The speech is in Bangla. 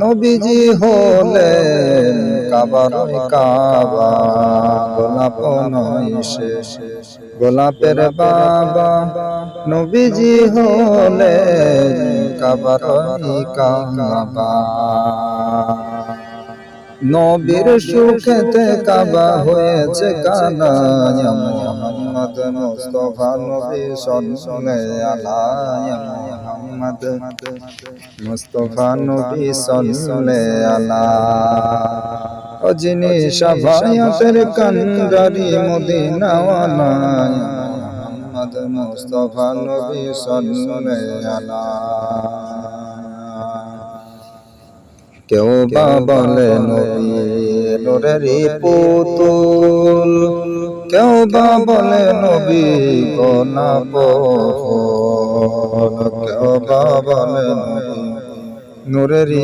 নবীজি হলেন কাবার কাবা, গোলাপ নয় সে গোলাপের বাবা। নবীজি হলেন কাবার কাবা। নবীর সুখেতে কাবা হয়েছে কানা, মুহাম্মদ মুস্তাফা নবী সাল্লাল্লাহু আলাইহি মুহাম্মদ মুস্তাফা নবী সাল্লাল্লাহু আলাইহি। ও যিনি শাফায়াতের কান্ডারি মদিনাওয়ালা, মুহাম্মদ মুস্তাফা নবী সাল্লাল্লাহু আলাইহি। কেউ বা বলে নবী নূরেরই পুতুল, কেউ বা বলে নবী গোলাপ ফুল, কেউ বা বলে নবী নূরেরই